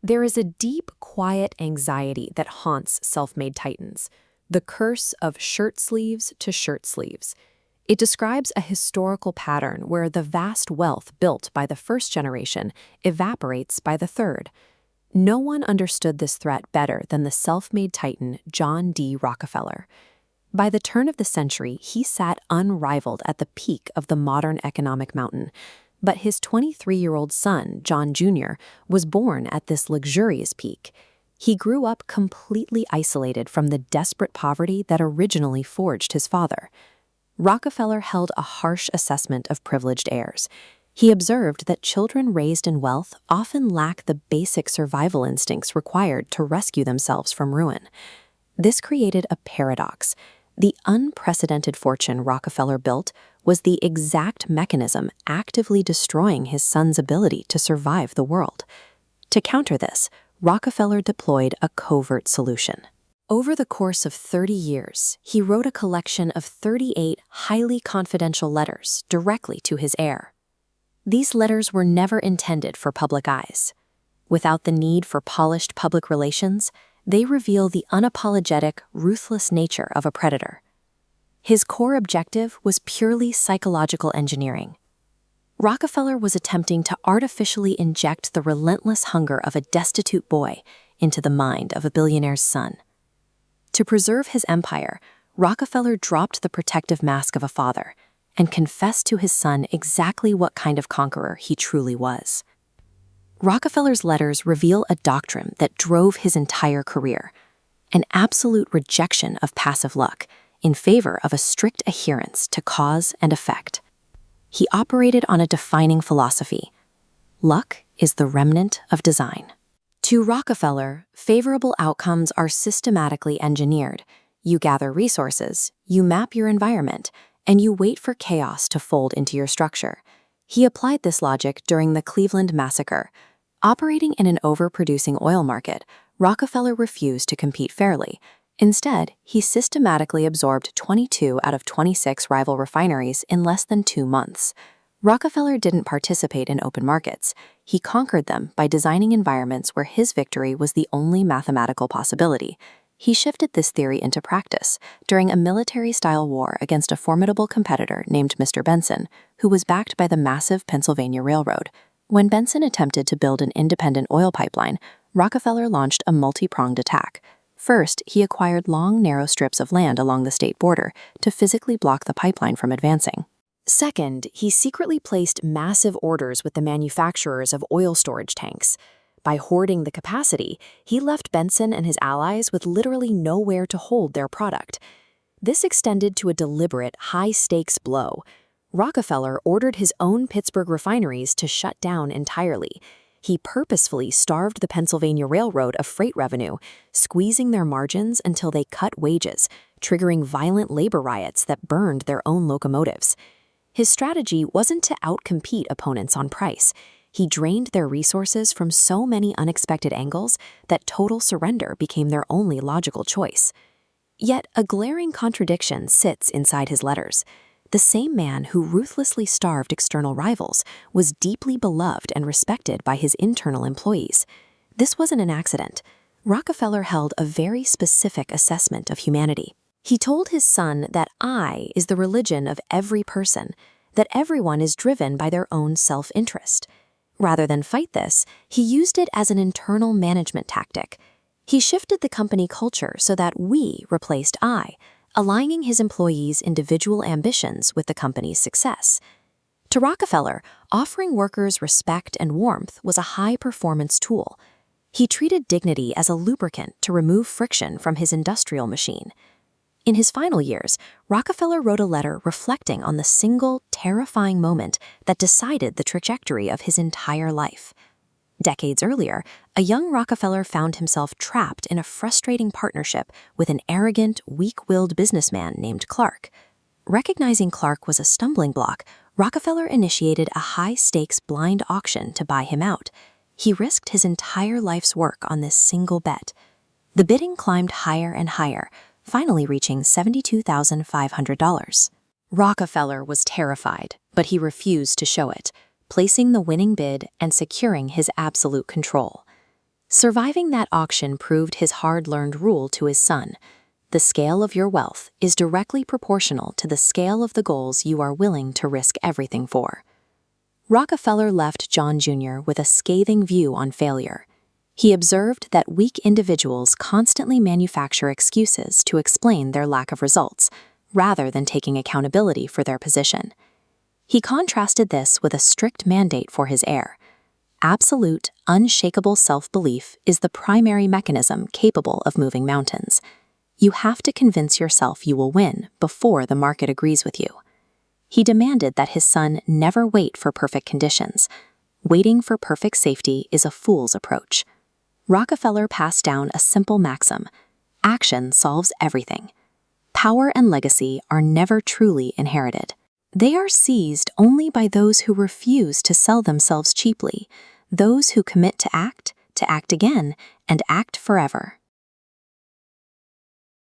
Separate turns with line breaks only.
There is a deep, quiet anxiety that haunts self-made titans, the curse of shirt sleeves to shirt sleeves. It describes a historical pattern where the vast wealth built by the first generation evaporates by the third. No one understood this threat better than the self-made titan John D. Rockefeller. By the turn of the century, he sat unrivaled at the peak of the modern economic mountain. But his 23-year-old son, John Jr., was born at this luxurious peak. He grew up completely isolated from the desperate poverty that originally forged his father. Rockefeller held a harsh assessment of privileged heirs. He observed that children raised in wealth often lack the basic survival instincts required to rescue themselves from ruin. This created a paradox. The unprecedented fortune Rockefeller built was the exact mechanism actively destroying his son's ability to survive the world. To counter this, Rockefeller deployed a covert solution. Over the course of 30 years, he wrote a collection of 38 highly confidential letters directly to his heir. These letters were never intended for public eyes. Without the need for polished public relations, they reveal the unapologetic, ruthless nature of a predator. His core objective was purely psychological engineering. Rockefeller was attempting to artificially inject the relentless hunger of a destitute boy into the mind of a billionaire's son. To preserve his empire, Rockefeller dropped the protective mask of a father and confessed to his son exactly what kind of conqueror he truly was. Rockefeller's letters reveal a doctrine that drove his entire career, an absolute rejection of passive luck in favor of a strict adherence to cause and effect. He operated on a defining philosophy: luck is the remnant of design. To Rockefeller, favorable outcomes are systematically engineered. You gather resources, you map your environment, and you wait for chaos to fold into your structure. He applied this logic during the Cleveland Massacre. Operating in an overproducing oil market, Rockefeller refused to compete fairly. Instead, he systematically absorbed 22 out of 26 rival refineries in less than 2 months. Rockefeller didn't participate in open markets. He conquered them by designing environments where his victory was the only mathematical possibility. He shifted this theory into practice during a military-style war against a formidable competitor named Mr. Benson, who was backed by the massive Pennsylvania Railroad. When Benson attempted to build an independent oil pipeline, Rockefeller launched a multi-pronged attack. First, he acquired long, narrow strips of land along the state border to physically block the pipeline from advancing. Second, he secretly placed massive orders with the manufacturers of oil storage tanks. By hoarding the capacity, he left Benson and his allies with literally nowhere to hold their product. This extended to a deliberate, high-stakes blow. Rockefeller ordered his own Pittsburgh refineries to shut down entirely. He purposefully starved the Pennsylvania Railroad of freight revenue, squeezing their margins until they cut wages, triggering violent labor riots that burned their own locomotives. His strategy wasn't to outcompete opponents on price. He drained their resources from so many unexpected angles that total surrender became their only logical choice. Yet a glaring contradiction sits inside his letters. The same man who ruthlessly starved external rivals was deeply beloved and respected by his internal employees. This wasn't an accident. Rockefeller held a very specific assessment of humanity. He told his son that I is the religion of every person, that everyone is driven by their own self-interest. Rather than fight this, he used it as an internal management tactic. He shifted the company culture so that we replaced I, aligning his employees' individual ambitions with the company's success. To Rockefeller, offering workers respect and warmth was a high-performance tool. He treated dignity as a lubricant to remove friction from his industrial machine. In his final years, Rockefeller wrote a letter reflecting on the single, terrifying moment that decided the trajectory of his entire life. Decades earlier, a young Rockefeller found himself trapped in a frustrating partnership with an arrogant, weak-willed businessman named Clark. Recognizing Clark was a stumbling block, Rockefeller initiated a high-stakes blind auction to buy him out. He risked his entire life's work on this single bet. The bidding climbed higher and higher, finally reaching $72,500. Rockefeller was terrified, but he refused to show it, placing the winning bid and securing his absolute control. Surviving that auction proved his hard-learned rule to his son: the scale of your wealth is directly proportional to the scale of the goals you are willing to risk everything for. Rockefeller left John Jr. with a scathing view on failure. He observed that weak individuals constantly manufacture excuses to explain their lack of results, rather than taking accountability for their position. He contrasted this with a strict mandate for his heir. Absolute, unshakable self-belief is the primary mechanism capable of moving mountains. You have to convince yourself you will win before the market agrees with you. He demanded that his son never wait for perfect conditions. Waiting for perfect safety is a fool's approach. Rockefeller passed down a simple maxim: action solves everything. Power and legacy are never truly inherited. They are seized only by those who refuse to sell themselves cheaply, those who commit to act again, and act forever.